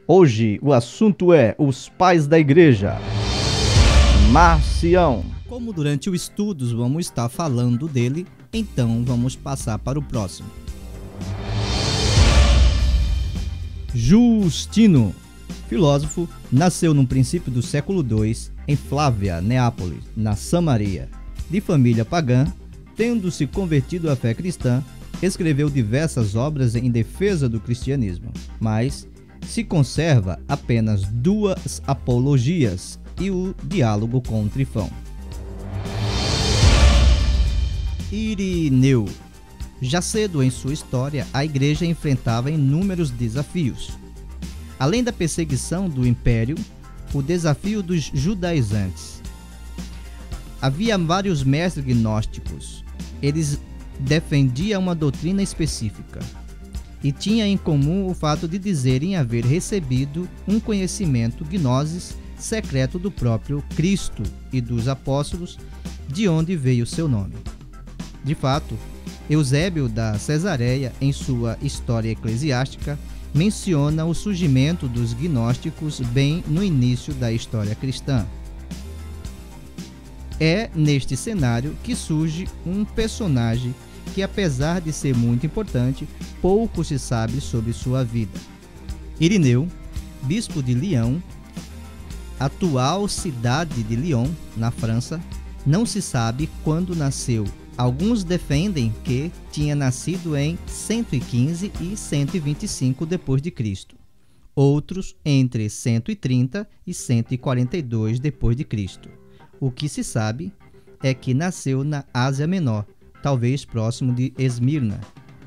Hoje o assunto é os pais da igreja. Marcião. Como durante o estudos vamos estar falando dele, então vamos passar para o próximo. Justino, filósofo, nasceu no princípio do século II em Flávia, Neápolis, na Samaria. De família pagã, tendo se convertido à fé cristã, escreveu diversas obras em defesa do cristianismo, mas se conserva apenas 2 apologias e o diálogo com Trifão. Irineu. Já cedo em sua história, a igreja enfrentava inúmeros desafios. Além da perseguição do império, o desafio dos judaizantes. Havia vários mestres gnósticos. Eles defendiam uma doutrina específica e tinha em comum o fato de dizerem haver recebido um conhecimento gnosis secreto do próprio Cristo e dos apóstolos, de onde veio seu nome. De fato, Eusébio da Cesareia, em sua História Eclesiástica, menciona o surgimento dos gnósticos bem no início da história cristã. É neste cenário que surge um personagem que, apesar de ser muito importante, pouco se sabe sobre sua vida. Irineu, bispo de Lyon, atual cidade de Lyon, na França, não se sabe quando nasceu. Alguns defendem que tinha nascido em 115 e 125 d.C., outros entre 130 e 142 d.C. O que se sabe é que nasceu na Ásia Menor, talvez próximo de Esmirna.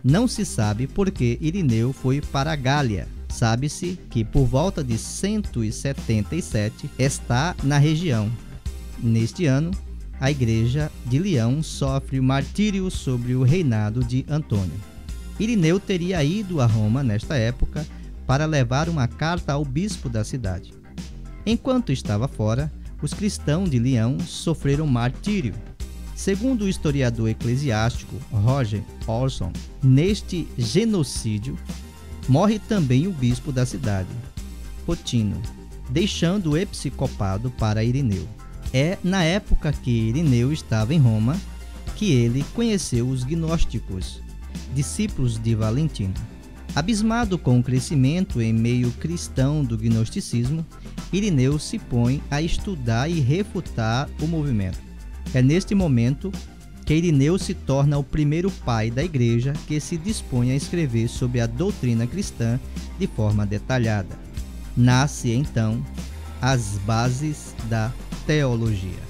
Não se sabe por que Irineu foi para a Gália. Sabe-se que por volta de 177 está na região. Neste ano, a igreja de Lyon sofre o martírio sobre o reinado de Antônio. Irineu teria ido a Roma nesta época para levar uma carta ao bispo da cidade. Enquanto estava fora, os cristãos de Lyon sofreram martírio. Segundo o historiador eclesiástico Roger Olson, neste genocídio morre também o bispo da cidade, Potino, deixando o episcopado para Irineu. É na época que Irineu estava em Roma que ele conheceu os gnósticos, discípulos de Valentino. Abismado com o crescimento em meio cristão do gnosticismo, Irineu se põe a estudar e refutar o movimento. É neste momento que Irineu se torna o primeiro pai da igreja que se dispõe a escrever sobre a doutrina cristã de forma detalhada. Nasce então as bases da teologia.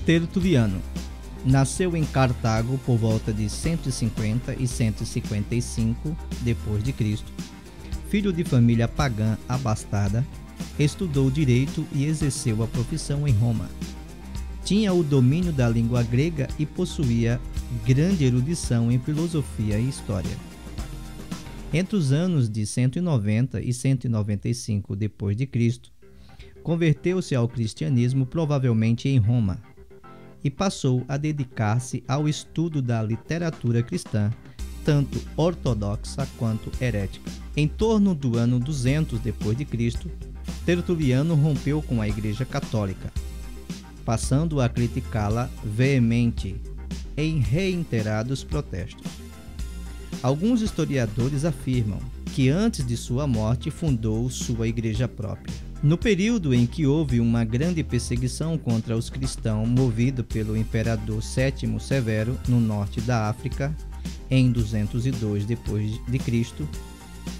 Tertuliano nasceu em Cartago por volta de 150 e 155 d.C. Filho de família pagã abastada, estudou direito e exerceu a profissão em Roma. Tinha o domínio da língua grega e possuía grande erudição em filosofia e história. Entre os anos de 190 e 195 d.C., converteu-se ao cristianismo provavelmente em Roma e passou a dedicar-se ao estudo da literatura cristã, tanto ortodoxa quanto herética. Em torno do ano 200 d.C., Tertuliano rompeu com a Igreja Católica, passando a criticá-la veemente em reiterados protestos. Alguns historiadores afirmam que antes de sua morte fundou sua igreja própria. No período em que houve uma grande perseguição contra os cristãos movido pelo imperador Sétimo Severo no norte da África, em 202 d.C.,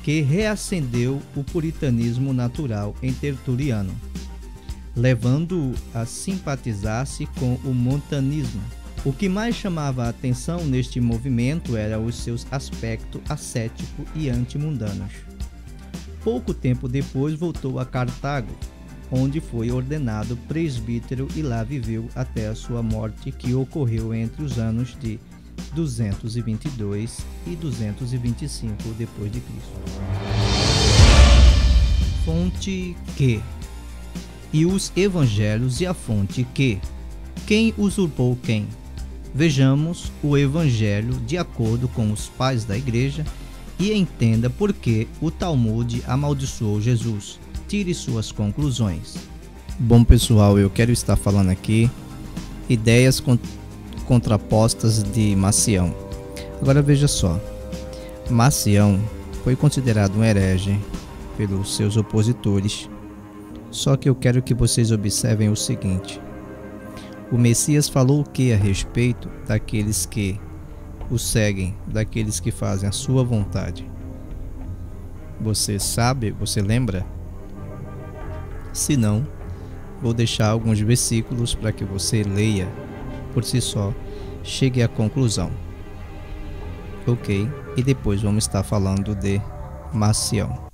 que reacendeu o puritanismo natural em Tertuliano, levando-o a simpatizar-se com o montanismo. O que mais chamava a atenção neste movimento era os seus aspectos ascético e antimundanos. Pouco tempo depois voltou a Cartago, onde foi ordenado presbítero e lá viveu até a sua morte, que ocorreu entre os anos de 222 e 225 d.C. Fonte Q. E os evangelhos e a fonte Q. Quem usurpou quem? Vejamos o evangelho de acordo com os pais da igreja e entenda por que o Talmud amaldiçoou Jesus. Tire suas conclusões. Bom, pessoal, eu quero estar falando aqui ideias contrapostas de Marcião. Agora veja só, Marcião foi considerado um herege pelos seus opositores. Só que eu quero que vocês observem o seguinte: o Messias falou o que a respeito daqueles que o seguem, daqueles que fazem a sua vontade? Você sabe? Você lembra? Se não, vou deixar alguns versículos para que você leia por si só, chegue à conclusão. Ok? E depois vamos estar falando de Marcião.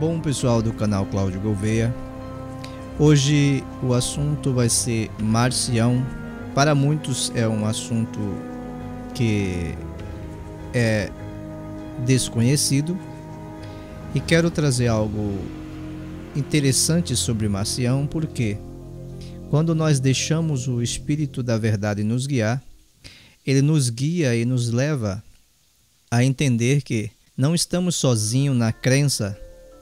Bom, pessoal do canal Cláudio Gouveia, hoje o assunto vai ser Marcião. Para muitos é um assunto que é desconhecido e quero trazer algo interessante sobre Marcião, porque quando nós deixamos o Espírito da Verdade nos guiar, ele nos guia e nos leva a entender que não estamos sozinhos na crença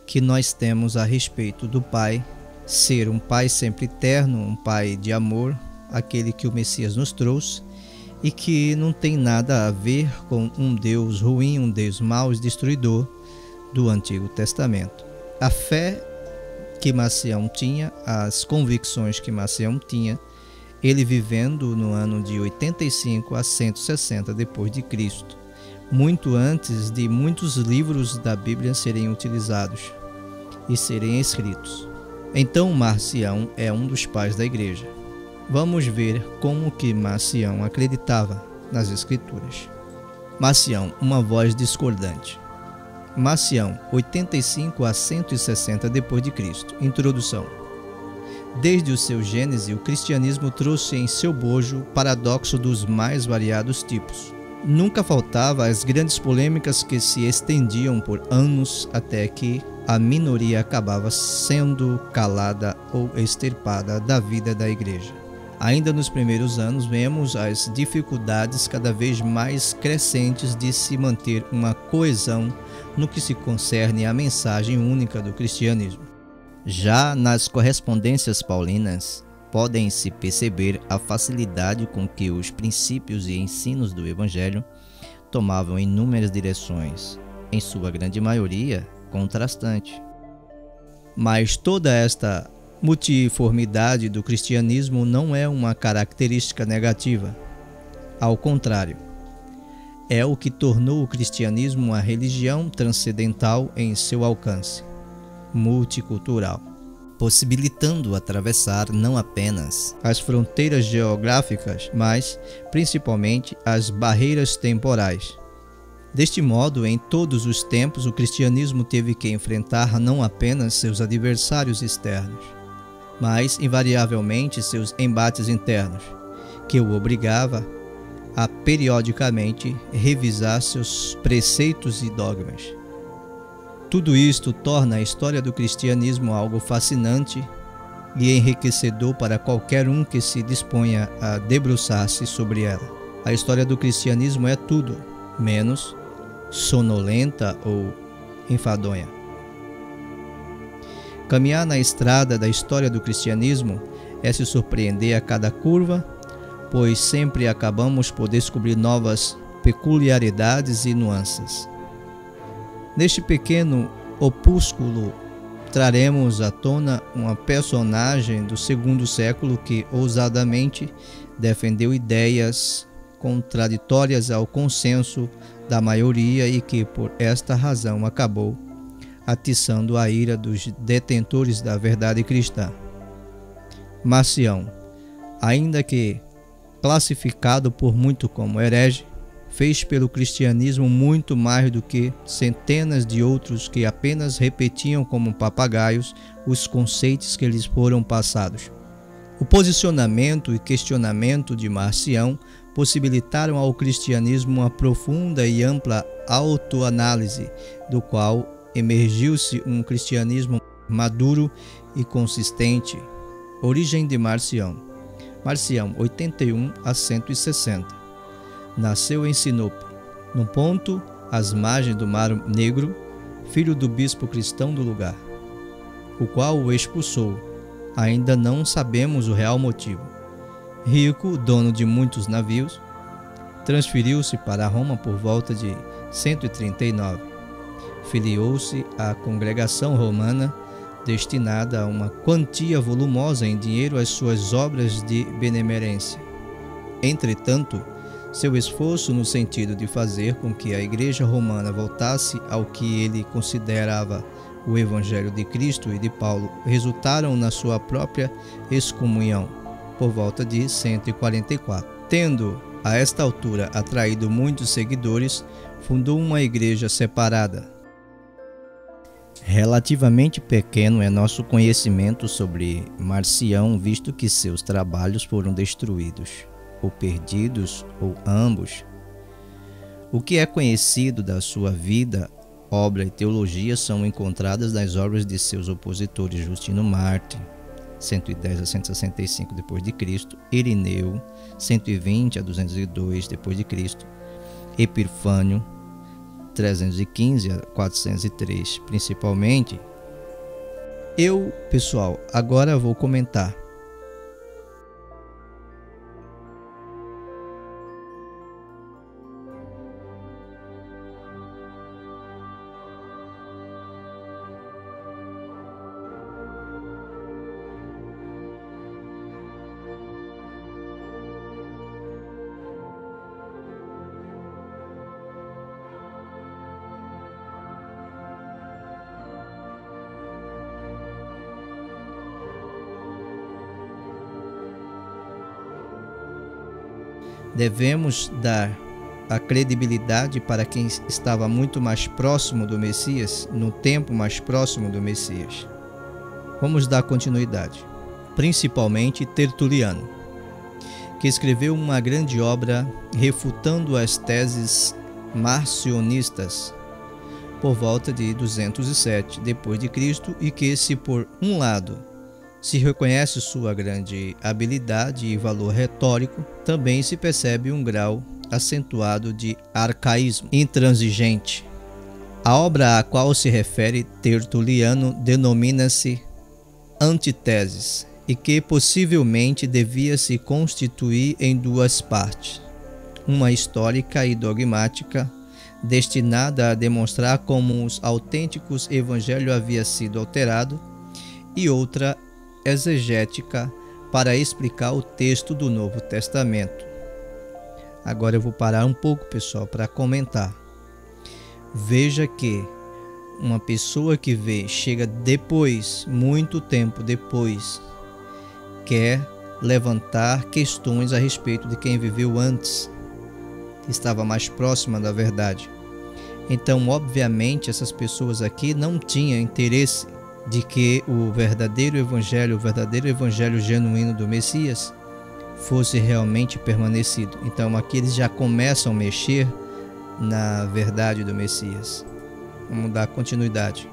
que nós temos a respeito do Pai ser um Pai sempre eterno, um Pai de amor, aquele que o Messias nos trouxe, e que não tem nada a ver com um Deus ruim, um Deus mau e destruidor do Antigo Testamento. A fé que Marcião tinha, as convicções que Marcião tinha, ele vivendo no ano de 85 a 160 depois de Cristo, muito antes de muitos livros da Bíblia serem utilizados e serem escritos. Então Marcião é um dos pais da igreja. Vamos ver como que Marcião acreditava nas Escrituras. Marcião, uma voz discordante. Marcião, 85 a 160 d.C. Introdução. Desde o seu gênese, o cristianismo trouxe em seu bojo paradoxo dos mais variados tipos. Nunca faltava as grandes polêmicas que se estendiam por anos até que a minoria acabava sendo calada ou extirpada da vida da igreja. Ainda nos primeiros anos, vemos as dificuldades cada vez mais crescentes de se manter uma coesão no que se concerne à mensagem única do cristianismo. Já nas correspondências paulinas, podem-se perceber a facilidade com que os princípios e ensinos do Evangelho tomavam inúmeras direções, em sua grande maioria contrastante. Mas toda esta multiformidade do cristianismo não é uma característica negativa. Ao contrário, é o que tornou o cristianismo uma religião transcendental em seu alcance, multicultural, possibilitando atravessar não apenas as fronteiras geográficas, mas principalmente as barreiras temporais. Deste modo, em todos os tempos, o cristianismo teve que enfrentar não apenas seus adversários externos, mas invariavelmente seus embates internos, que o obrigava a periodicamente revisar seus preceitos e dogmas. Tudo isto torna a história do cristianismo algo fascinante e enriquecedor para qualquer um que se disponha a debruçar-se sobre ela. A história do cristianismo é tudo menos sonolenta ou enfadonha. Caminhar na estrada da história do cristianismo é se surpreender a cada curva, pois sempre acabamos por descobrir novas peculiaridades e nuances. Neste pequeno opúsculo, traremos à tona uma personagem do segundo século que ousadamente defendeu ideias contraditórias ao consenso da maioria e que, por esta razão, acabou atiçando a ira dos detentores da verdade cristã. Marcião, ainda que classificado por muito como herege, fez pelo cristianismo muito mais do que centenas de outros que apenas repetiam como papagaios os conceitos que lhes foram passados. O posicionamento e questionamento de Marcião possibilitaram ao cristianismo uma profunda e ampla autoanálise, do qual emergiu-se um cristianismo maduro e consistente. Origem de Marcião. Marcião, 81 a 160. Nasceu em Sinope, num ponto às margens do Mar Negro, filho do bispo cristão do lugar, o qual o expulsou. Ainda não sabemos o real motivo. Rico, dono de muitos navios, transferiu-se para Roma por volta de 139. Filiou-se à congregação romana, destinada a uma quantia volumosa em dinheiro às suas obras de benemerência. Entretanto, seu esforço no sentido de fazer com que a Igreja Romana voltasse ao que ele considerava o Evangelho de Cristo e de Paulo resultaram na sua própria excomunhão, por volta de 144. Tendo, a esta altura, atraído muitos seguidores, fundou uma igreja separada. Relativamente pequeno é nosso conhecimento sobre Marcião, visto que seus trabalhos foram destruídos, ou perdidos, ou ambos. O que é conhecido da sua vida, obra e teologia são encontradas nas obras de seus opositores Justino Mártir, 110 a 165 d.C., Irineu, 120 a 202 d.C., Epifânio, 315 a 403, principalmente. Pessoal, agora vou comentar. Devemos dar a credibilidade para quem estava muito mais próximo do Messias, no tempo mais próximo do Messias. Vamos dar continuidade, principalmente Tertuliano, que escreveu uma grande obra refutando as teses marcionistas por volta de 207 d.C. e que, se por um lado se reconhece sua grande habilidade e valor retórico, também se percebe um grau acentuado de arcaísmo intransigente. A obra a qual se refere Tertuliano denomina-se Antiteses, e que possivelmente devia se constituir em duas partes, uma histórica e dogmática, destinada a demonstrar como os autênticos evangelho havia sido alterado, e outra exegética para explicar o texto do Novo Testamento. Agora eu vou parar um pouco, pessoal, para comentar. Veja que uma pessoa que chega depois, muito tempo depois, quer levantar questões a respeito de quem viveu antes, que estava mais próxima da verdade. Então, obviamente, essas pessoas aqui não tinham interesse de que o verdadeiro evangelho genuíno do Messias fosse realmente permanecido. Então, aqui eles já começam a mexer na verdade do Messias. Vamos dar continuidade.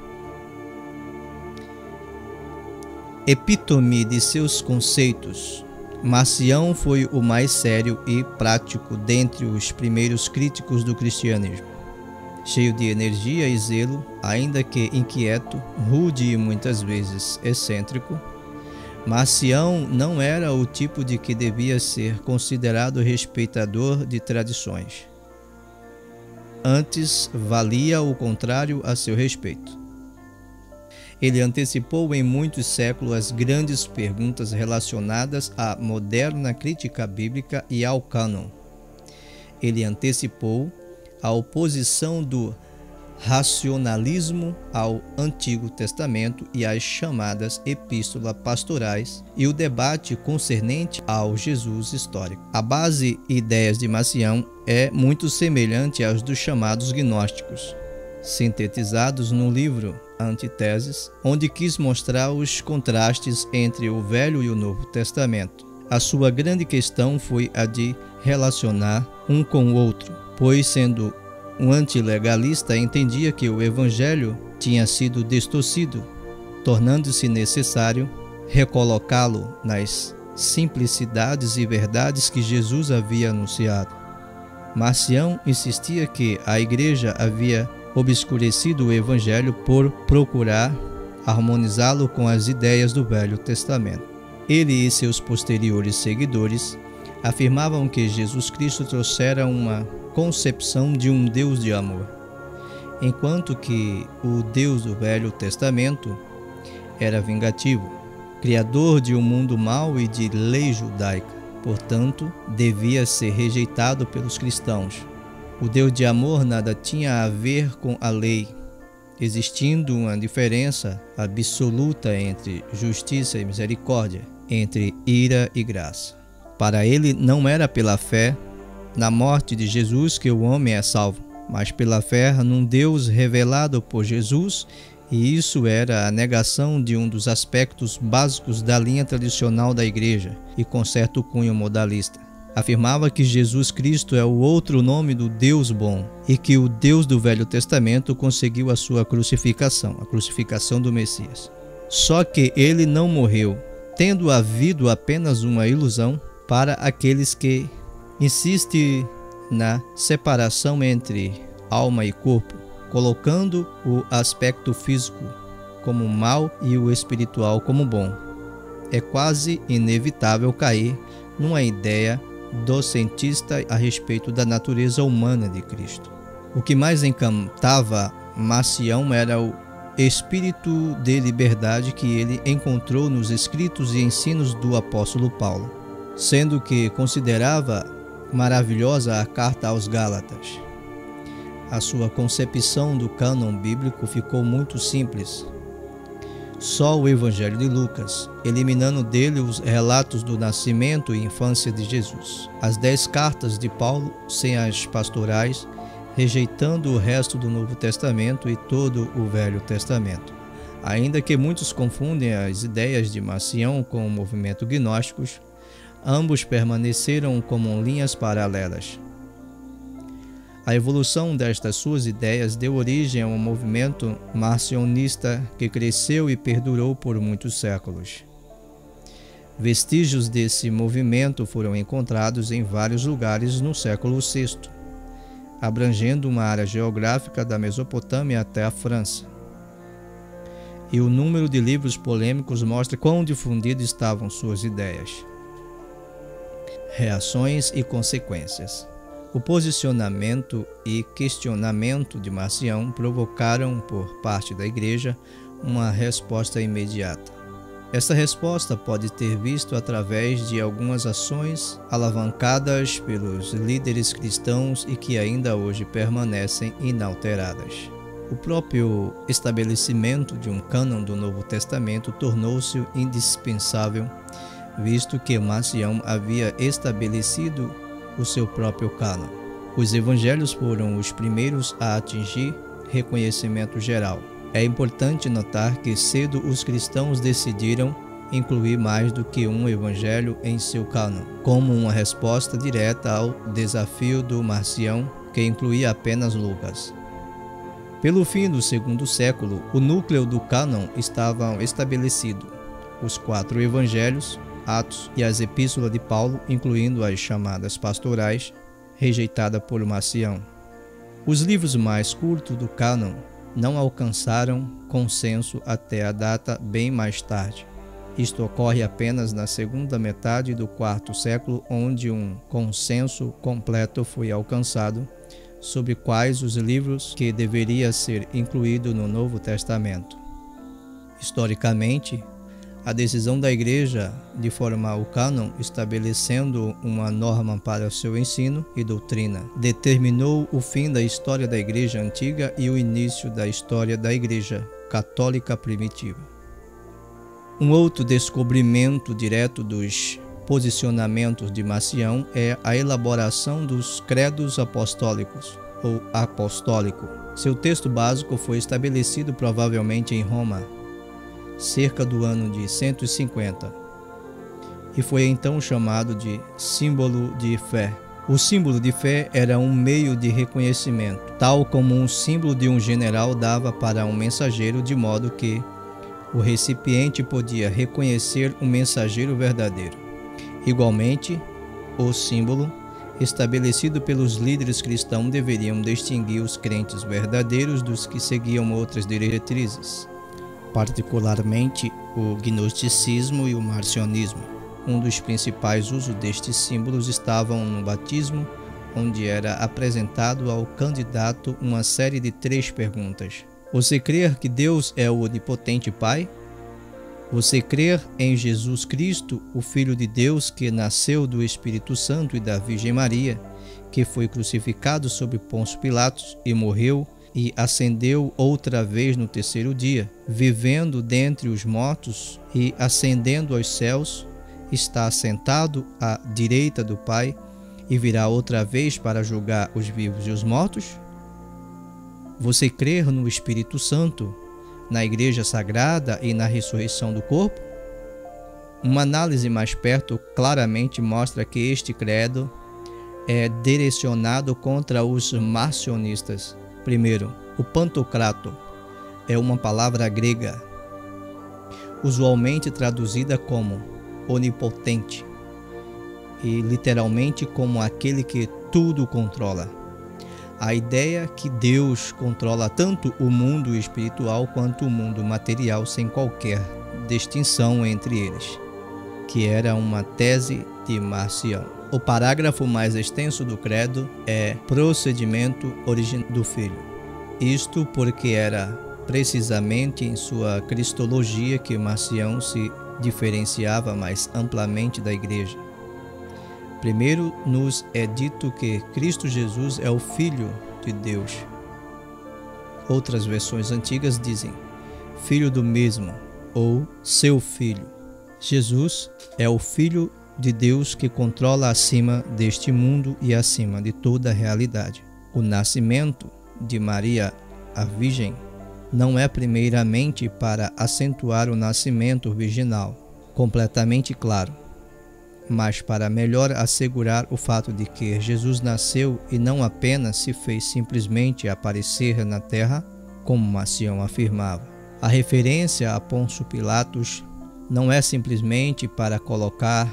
Epítome de seus conceitos, Marcião foi o mais sério e prático dentre os primeiros críticos do cristianismo. Cheio de energia e zelo, ainda que inquieto, rude e muitas vezes excêntrico, Marcião não era o tipo de que devia ser considerado respeitador de tradições. Antes, valia o contrário a seu respeito. Ele antecipou em muitos séculos as grandes perguntas relacionadas à moderna crítica bíblica e ao cânon. Ele antecipou a oposição do racionalismo ao Antigo Testamento e às chamadas epístolas pastorais e o debate concernente ao Jesus histórico. A base e ideias de Marcião é muito semelhante às dos chamados gnósticos, sintetizados no livro Antiteses, onde quis mostrar os contrastes entre o Velho e o Novo Testamento. A sua grande questão foi a de relacionar um com o outro, pois, sendo um antilegalista, entendia que o Evangelho tinha sido distorcido, tornando-se necessário recolocá-lo nas simplicidades e verdades que Jesus havia anunciado. Marcião insistia que a Igreja havia obscurecido o Evangelho por procurar harmonizá-lo com as ideias do Velho Testamento. Ele e seus posteriores seguidores afirmavam que Jesus Cristo trouxera uma concepção de um Deus de amor, enquanto que o Deus do Velho Testamento era vingativo, criador de um mundo mau e de lei judaica, portanto, devia ser rejeitado pelos cristãos. O Deus de amor nada tinha a ver com a lei, existindo uma diferença absoluta entre justiça e misericórdia, entre ira e graça. Para ele, não era pela fé na morte de Jesus que o homem é salvo, mas pela fé num Deus revelado por Jesus, e isso era a negação de um dos aspectos básicos da linha tradicional da Igreja, e com certo cunho modalista. Afirmava que Jesus Cristo é o outro nome do Deus bom e que o Deus do Velho Testamento conseguiu a sua crucificação, a crucificação do Messias. Só que ele não morreu, tendo havido apenas uma ilusão para aqueles que insistem na separação entre alma e corpo, colocando o aspecto físico como mal e o espiritual como bom. É quase inevitável cair numa ideia docentista a respeito da natureza humana de Cristo. O que mais encantava Marcião era o espírito de liberdade que ele encontrou nos escritos e ensinos do apóstolo Paulo, sendo que considerava maravilhosa a carta aos Gálatas. A sua concepção do cânon bíblico ficou muito simples. só o Evangelho de Lucas, eliminando dele os relatos do nascimento e infância de Jesus. As 10 cartas de Paulo, sem as pastorais, rejeitando o resto do Novo Testamento e todo o Velho Testamento. Ainda que muitos confundem as ideias de Marcião com o movimento gnósticos, ambos permaneceram como linhas paralelas. A evolução destas suas ideias deu origem a um movimento marcionista que cresceu e perdurou por muitos séculos. Vestígios desse movimento foram encontrados em vários lugares no século VI, abrangendo uma área geográfica da Mesopotâmia até a França. E o número de livros polêmicos mostra quão difundidas estavam suas ideias. Reações e consequências. O posicionamento e questionamento de Marcião provocaram, por parte da Igreja, uma resposta imediata. Essa resposta pode ter visto através de algumas ações alavancadas pelos líderes cristãos e que ainda hoje permanecem inalteradas. O próprio estabelecimento de um cânon do Novo Testamento tornou-se indispensável, visto que Marcião havia estabelecido o seu próprio cânon. Os evangelhos foram os primeiros a atingir reconhecimento geral. É importante notar que cedo os cristãos decidiram incluir mais do que um evangelho em seu cânon, como uma resposta direta ao desafio do Marcião, que incluía apenas Lucas. Pelo fim do segundo século, o núcleo do cânon estava estabelecido: os 4 evangelhos, Atos e as epístolas de Paulo, incluindo as chamadas pastorais, rejeitada por Marcião. Os livros mais curtos do cânon não alcançaram consenso até a data bem mais tarde. Isto ocorre apenas na segunda metade do quarto século, onde um consenso completo foi alcançado sobre quais os livros que deveria ser incluído no Novo Testamento. Historicamente, a decisão da Igreja de formar o cânon, estabelecendo uma norma para o seu ensino e doutrina, determinou o fim da história da Igreja Antiga e o início da história da Igreja Católica Primitiva. Um outro descobrimento direto dos posicionamentos de Marcião é a elaboração dos credos apostólicos, ou apostólico. Seu texto básico foi estabelecido provavelmente em Roma, cerca do ano de 150, e foi então chamado de símbolo de fé. O símbolo de fé era um meio de reconhecimento, tal como um símbolo de um general dava para um mensageiro, de modo que o recipiente podia reconhecer um mensageiro verdadeiro. Igualmente, o símbolo estabelecido pelos líderes cristãos deveriam distinguir os crentes verdadeiros dos que seguiam outras diretrizes, particularmente o gnosticismo e o marcionismo. Um dos principais usos destes símbolos estavam no batismo, onde era apresentado ao candidato uma série de 3 perguntas. Você crê que Deus é o onipotente Pai? Você crê em Jesus Cristo, o Filho de Deus, que nasceu do Espírito Santo e da Virgem Maria, que foi crucificado sob Pôncio Pilatos e morreu e ascendeu outra vez no 3º dia, vivendo dentre os mortos e ascendendo aos céus, está assentado à direita do Pai e virá outra vez para julgar os vivos e os mortos? Você crê no Espírito Santo, na Igreja Sagrada e na ressurreição do corpo? Uma análise mais perto claramente mostra que este credo é direcionado contra os marcionistas. Primeiro, o pantocrato é uma palavra grega, usualmente traduzida como onipotente e literalmente como aquele que tudo controla. A ideia que Deus controla tanto o mundo espiritual quanto o mundo material sem qualquer distinção entre eles, que era uma tese de Marcião. O parágrafo mais extenso do credo é procedimento original do Filho. Isto porque era precisamente em sua cristologia que Marcião se diferenciava mais amplamente da Igreja. Primeiro, nos é dito que Cristo Jesus é o Filho de Deus. Outras versões antigas dizem Filho do mesmo, ou seu Filho. Jesus é o Filho de Deus que controla acima deste mundo e acima de toda a realidade. O nascimento de Maria, a Virgem, não é primeiramente para acentuar o nascimento virginal, completamente claro, mas para melhor assegurar o fato de que Jesus nasceu e não apenas se fez simplesmente aparecer na terra, como Marcião afirmava. A referência a Pôncio Pilatos não é simplesmente para colocar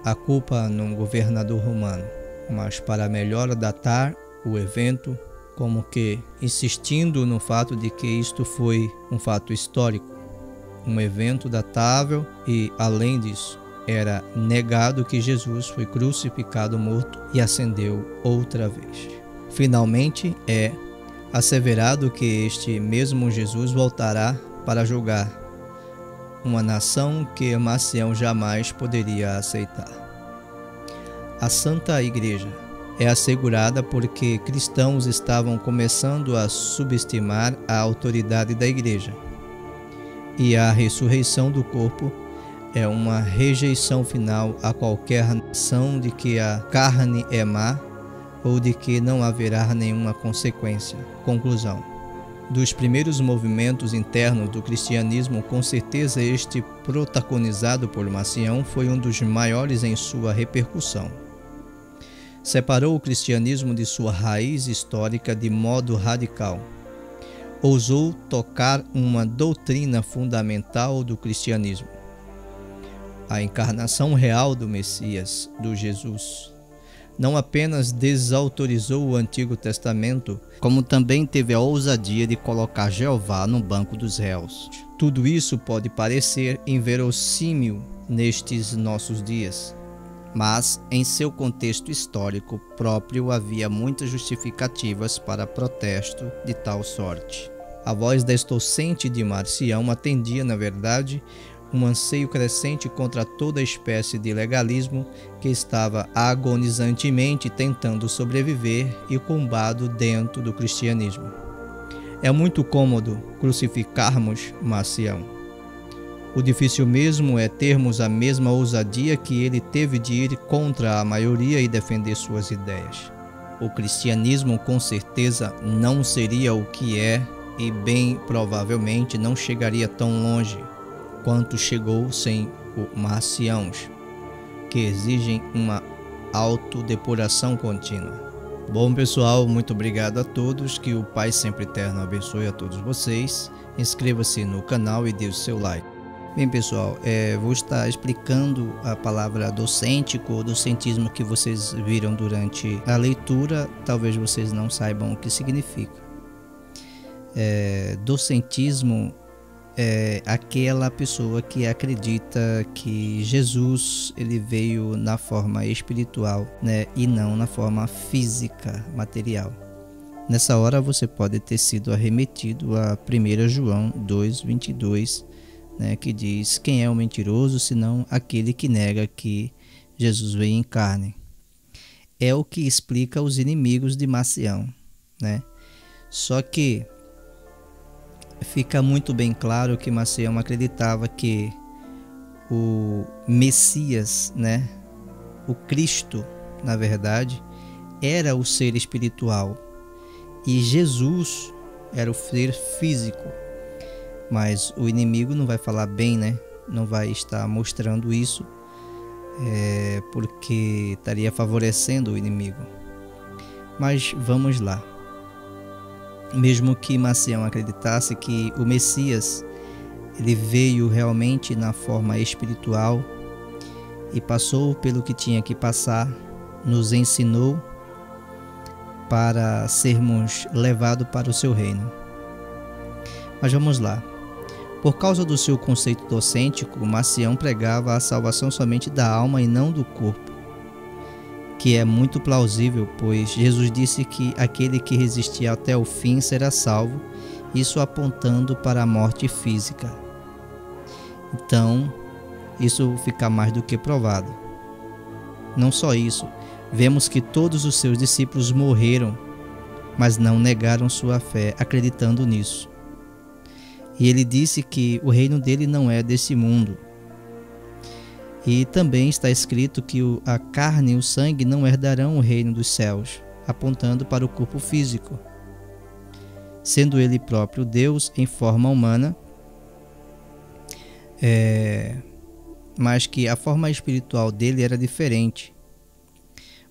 a culpa no governador romano, mas para melhor datar o evento, como que insistindo no fato de que isto foi um fato histórico, um evento datável e, além disso, era negado que Jesus foi crucificado, morto e ascendeu outra vez. Finalmente, é asseverado que este mesmo Jesus voltará para julgar uma nação que Marcião jamais poderia aceitar. A Santa Igreja é assegurada porque cristãos estavam começando a subestimar a autoridade da Igreja. E a ressurreição do corpo é uma rejeição final a qualquer noção de que a carne é má ou de que não haverá nenhuma consequência. Conclusão. Dos primeiros movimentos internos do cristianismo, com certeza este, protagonizado por Marcião, foi um dos maiores em sua repercussão. Separou o cristianismo de sua raiz histórica de modo radical. Ousou tocar uma doutrina fundamental do cristianismo: a encarnação real do Messias, do Jesus. Não apenas desautorizou o Antigo Testamento, como também teve a ousadia de colocar Jeová no banco dos réus. Tudo isso pode parecer inverossímil nestes nossos dias, mas em seu contexto histórico próprio havia muitas justificativas para protesto de tal sorte. A voz destorcente de Marcião atendia, na verdade, um anseio crescente contra toda espécie de legalismo que estava agonizantemente tentando sobreviver e combado dentro do cristianismo. É muito cômodo crucificarmos Marcião. O difícil mesmo é termos a mesma ousadia que ele teve de ir contra a maioria e defender suas ideias. O cristianismo com certeza não seria o que é e bem provavelmente não chegaria tão longe quanto chegou sem o Marciãos, que exigem uma autodepuração contínua. Bom, pessoal, muito obrigado a todos, que o Pai Sempre Eterno abençoe a todos vocês. Inscreva-se no canal e dê o seu like. Bem, pessoal, vou estar explicando a palavra docêntico ou docentismo que vocês viram durante a leitura. Talvez vocês não saibam o que significa. Docentismo é aquela pessoa que acredita que Jesus ele veio na forma espiritual, né, e não na forma física, material. Nessa hora você pode ter sido arremetido a 1 João 2:22, né, que diz: quem é o mentiroso senão aquele que nega que Jesus veio em carne? É o que explica os inimigos de Marcião, né? Só que fica muito bem claro que Marcião acreditava que o Messias, né, o Cristo, na verdade, era o ser espiritual e Jesus era o ser físico. Mas o inimigo não vai falar bem, né? Não vai estar mostrando isso, porque estaria favorecendo o inimigo. Mas vamos lá. Mesmo que Marcião acreditasse que o Messias ele veio realmente na forma espiritual e passou pelo que tinha que passar, nos ensinou para sermos levados para o seu reino. Mas vamos lá. Por causa do seu conceito docêntico, Marcião pregava a salvação somente da alma e não do corpo, que é muito plausível, pois Jesus disse que aquele que resistir até o fim será salvo, isso apontando para a morte física. Então, isso fica mais do que provado. Não só isso, vemos que todos os seus discípulos morreram, mas não negaram sua fé, acreditando nisso. E ele disse que o reino dele não é desse mundo. E também está escrito que a carne e o sangue não herdarão o reino dos céus, apontando para o corpo físico. Sendo ele próprio Deus em forma humana, mas que a forma espiritual dele era diferente.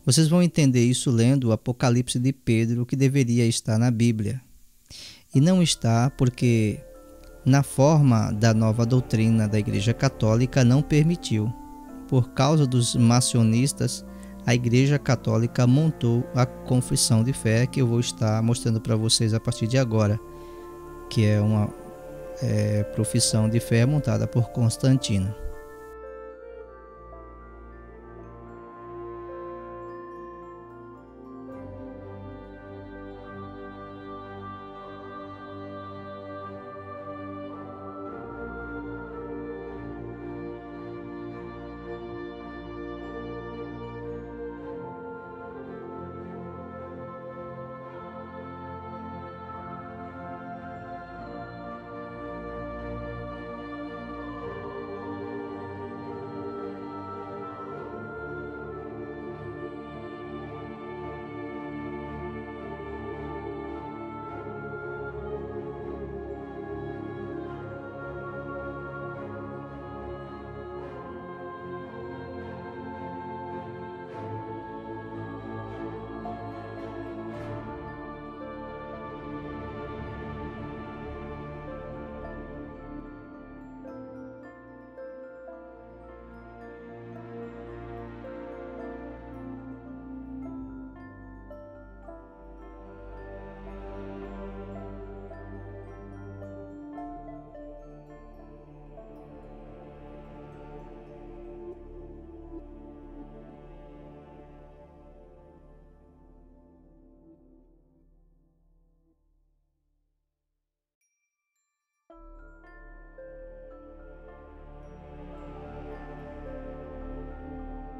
Vocês vão entender isso lendo o Apocalipse de Pedro, que deveria estar na Bíblia. E não está porque, na forma da nova doutrina da Igreja Católica, não permitiu. Por causa dos macionistas, a Igreja Católica montou a confissão de fé, que eu vou estar mostrando para vocês a partir de agora, que é uma profissão de fé montada por Constantino.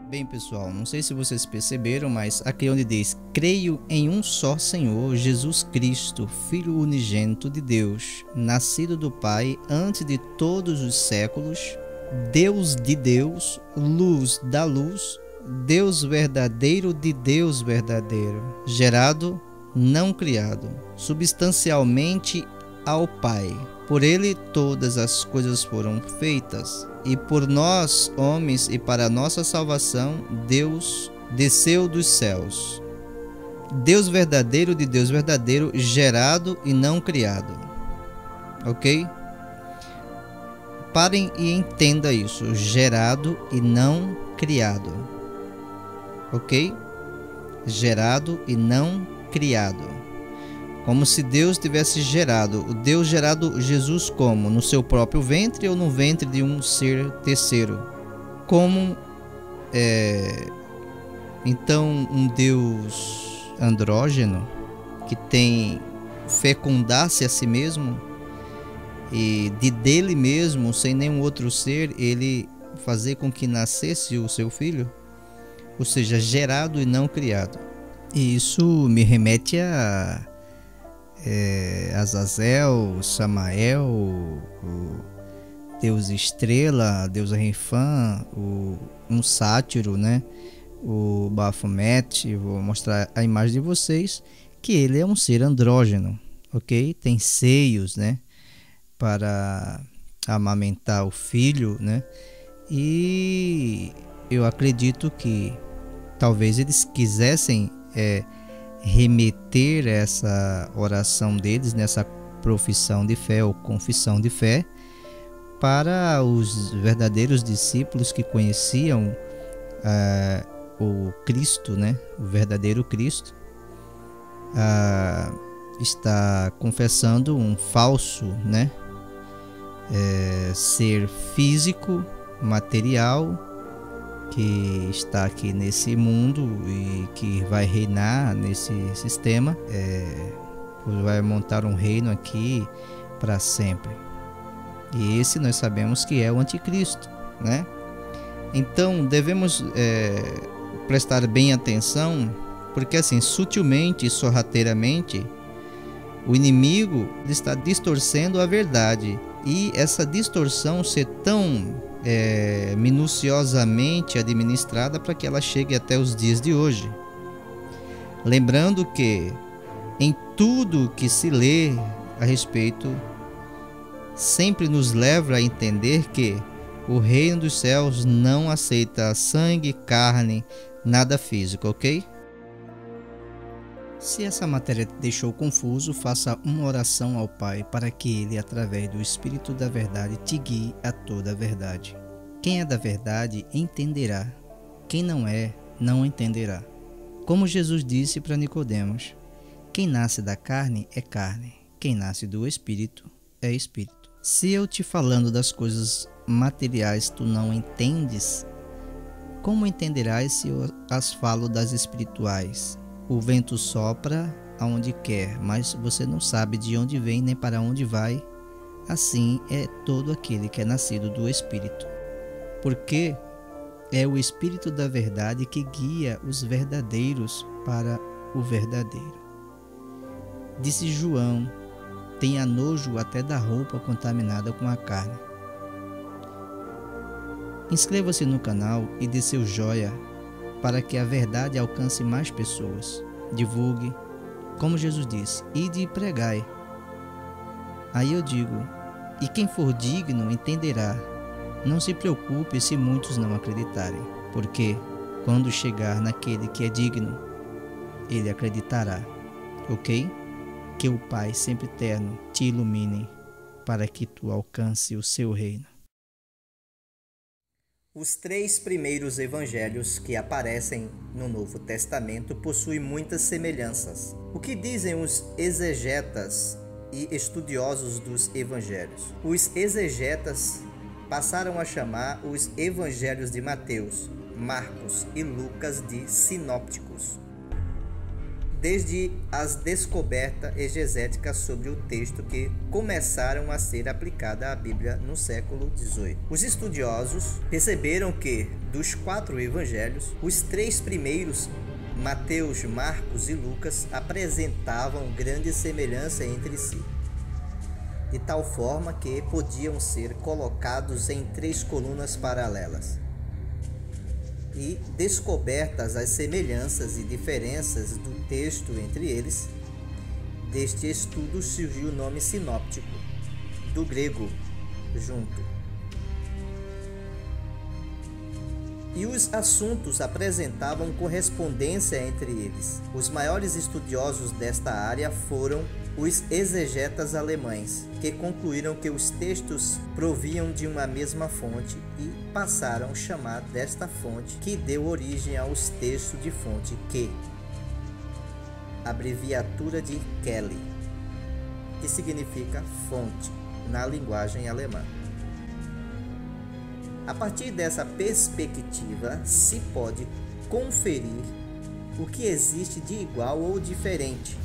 Bem, pessoal, não sei se vocês perceberam, mas aqui onde diz: creio em um só Senhor, Jesus Cristo, Filho unigênito de Deus, nascido do Pai antes de todos os séculos, Deus de Deus, luz da luz, Deus verdadeiro de Deus verdadeiro, gerado, não criado, substancialmente ao Pai. Por ele todas as coisas foram feitas, e por nós, homens, e para nossa salvação, Deus desceu dos céus. Deus verdadeiro de Deus verdadeiro, gerado e não criado. Ok? Parem e entenda isso. Gerado e não criado. Ok? Gerado e não criado. Como se Deus tivesse gerado. Deus gerado Jesus como? No seu próprio ventre ou no ventre de um ser terceiro? Como então um Deus andrógeno que tem fecundar-se a si mesmo e dele mesmo, sem nenhum outro ser, ele fazer com que nascesse o seu filho? Ou seja, gerado e não criado. E isso me remete a Azazel, Samael, o Deus Estrela, Deus Renfã, um sátiro, né? O Baphomet. Vou mostrar a imagem de vocês, que ele é um ser andrógeno, ok? Tem seios, né? Para amamentar o filho, né? E eu acredito que talvez eles quisessem remeter essa oração deles, nessa profissão de fé ou confissão de fé, para os verdadeiros discípulos que conheciam o Cristo, né? O verdadeiro Cristo. Está confessando um falso, né? Ser físico, material, que está aqui nesse mundo e que vai reinar nesse sistema, vai montar um reino aqui para sempre. E esse nós sabemos que é o anticristo, né? Então devemos prestar bem atenção, porque assim, sutilmente e sorrateiramente, O inimigo está distorcendo a verdade, e essa distorção ser tão minuciosamente administrada para que ela chegue até os dias de hoje. Lembrando que em tudo que se lê a respeito, sempre nos leva a entender que o reino dos céus não aceita sangue, carne, nada físico, ok? Se essa matéria te deixou confuso, faça uma oração ao Pai para que Ele, através do Espírito da Verdade, te guie a toda a verdade. Quem é da verdade entenderá, quem não é, não entenderá. Como Jesus disse para Nicodemos, quem nasce da carne é carne, quem nasce do Espírito é Espírito. Se eu te falando das coisas materiais tu não entendes, como entenderás se eu as falo das espirituais? O vento sopra aonde quer, mas você não sabe de onde vem nem para onde vai. Assim é todo aquele que é nascido do Espírito. Porque é o Espírito da verdade que guia os verdadeiros para o verdadeiro. Disse João, tenha nojo até da roupa contaminada com a carne. Inscreva-se no canal e dê seu joia para que a verdade alcance mais pessoas. Divulgue, como Jesus disse, ide e pregai. Aí eu digo, e quem for digno entenderá. Não se preocupe se muitos não acreditarem, porque quando chegar naquele que é digno, ele acreditará, ok? Que o Pai sempre eterno te ilumine para que tu alcance o seu reino. Os 3 primeiros evangelhos que aparecem no Novo Testamento possuem muitas semelhanças. O que dizem os exegetas e estudiosos dos evangelhos? Os exegetas passaram a chamar os evangelhos de Mateus, Marcos e Lucas de sinópticos, desde as descobertas exegéticas sobre o texto que começaram a ser aplicada à Bíblia no século XVIII. Os estudiosos perceberam que, dos 4 evangelhos, os 3 primeiros, Mateus, Marcos e Lucas, apresentavam grande semelhança entre si, de tal forma que podiam ser colocados em 3 colunas paralelas. E, descobertas as semelhanças e diferenças do texto entre eles, deste estudo surgiu o nome sinóptico, do grego junto. E os assuntos apresentavam correspondência entre eles. Os maiores estudiosos desta área foram os exegetas alemães, que concluíram que os textos provinham de uma mesma fonte e passaram a chamar desta fonte que deu origem aos textos de fonte Q, abreviatura de Kelly, que significa fonte na linguagem alemã. A partir dessa perspectiva, se pode conferir o que existe de igual ou diferente.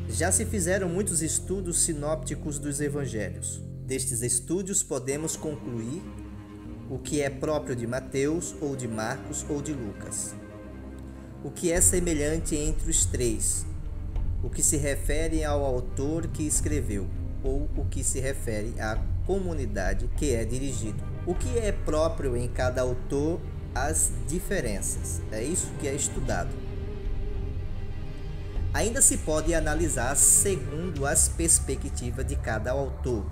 Já se fizeram muitos estudos sinópticos dos evangelhos. Destes estudos podemos concluir o que é próprio de Mateus, ou de Marcos, ou de Lucas. O que é semelhante entre os 3, o que se refere ao autor que escreveu, ou o que se refere à comunidade que é dirigido. O que é próprio em cada autor, as diferenças. É isso que é estudado. Ainda se pode analisar segundo as perspectivas de cada autor.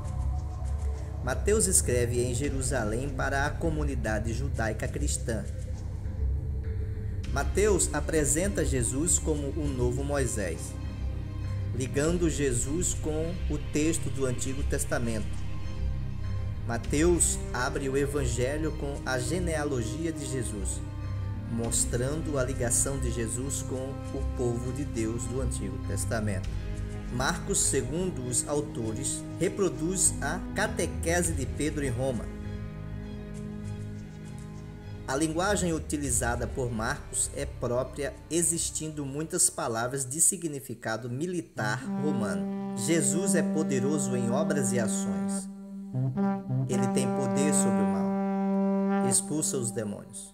Mateus escreve em Jerusalém para a comunidade judaica cristã. Mateus apresenta Jesus como o novo Moisés, ligando Jesus com o texto do Antigo Testamento. Mateus abre o Evangelho com a genealogia de Jesus, mostrando a ligação de Jesus com o povo de Deus do Antigo Testamento. Marcos, segundo os autores, reproduz a catequese de Pedro em Roma. A linguagem utilizada por Marcos é própria, existindo muitas palavras de significado militar romano. Jesus é poderoso em obras e ações. Ele tem poder sobre o mal. Expulsa os demônios.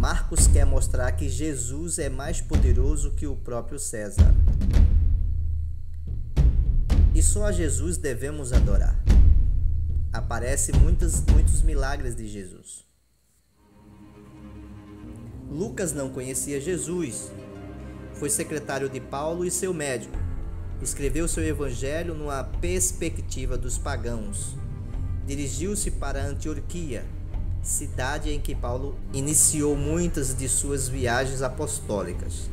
Marcos quer mostrar que Jesus é mais poderoso que o próprio César. E só a Jesus devemos adorar. Aparecem muitos milagres de Jesus. Lucas não conhecia Jesus. Foi secretário de Paulo e seu médico. Escreveu seu evangelho numa perspectiva dos pagãos. Dirigiu-se para Antioquia, cidade em que Paulo iniciou muitas de suas viagens apostólicas.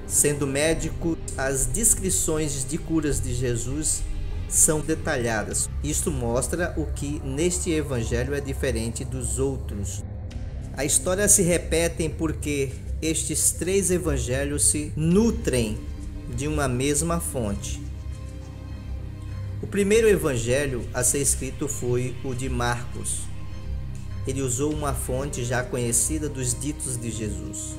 Sendo médico, as descrições de curas de Jesus são detalhadas. Isto mostra o que neste evangelho é diferente dos outros. A história se repete porque estes três evangelhos se nutrem de uma mesma fonte. O primeiro evangelho a ser escrito foi o de Marcos. Ele usou uma fonte já conhecida dos ditos de Jesus.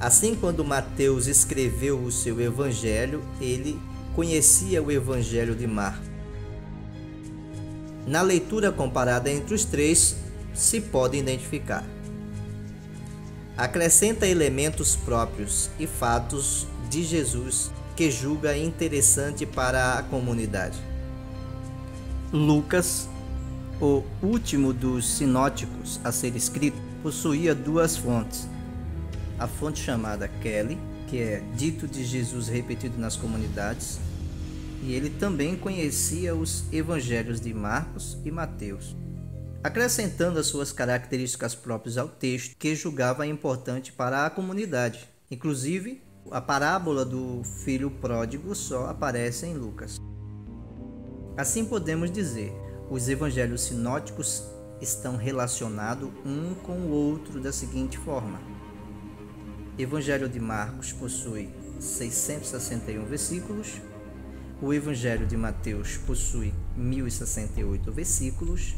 Assim, quando Mateus escreveu o seu evangelho, ele conhecia o evangelho de Marcos. Na leitura comparada entre os três, se pode identificar. Acrescenta elementos próprios e fatos de Jesus que julga interessante para a comunidade. Lucas, o último dos sinóticos a ser escrito, possuía duas fontes. A fonte chamada Kelly, que é dito de Jesus repetido nas comunidades, e ele também conhecia os evangelhos de Marcos e Mateus, acrescentando as suas características próprias ao texto que julgava importante para a comunidade. Inclusive, a parábola do filho pródigo só aparece em Lucas. Assim podemos dizer, os evangelhos sinóticos estão relacionados um com o outro da seguinte forma. O Evangelho de Marcos possui 661 versículos, o Evangelho de Mateus possui 1068 versículos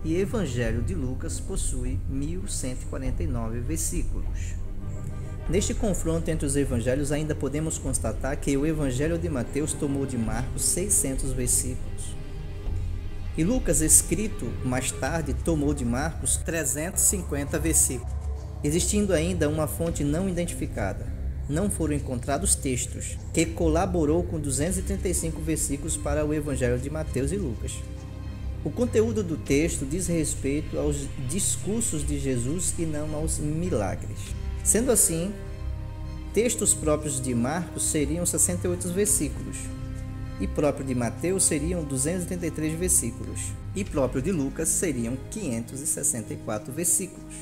e o Evangelho de Lucas possui 1149 versículos. Neste confronto entre os evangelhos ainda podemos constatar que o Evangelho de Mateus tomou de Marcos 600 versículos. E Lucas, escrito mais tarde, tomou de Marcos 350 versículos. Existindo ainda uma fonte não identificada, não foram encontrados textos, que colaborou com 235 versículos para o Evangelho de Mateus e Lucas. O conteúdo do texto diz respeito aos discursos de Jesus e não aos milagres. Sendo assim, textos próprios de Marcos seriam 68 versículos, e próprio de Mateus seriam 233 versículos, e próprio de Lucas seriam 564 versículos.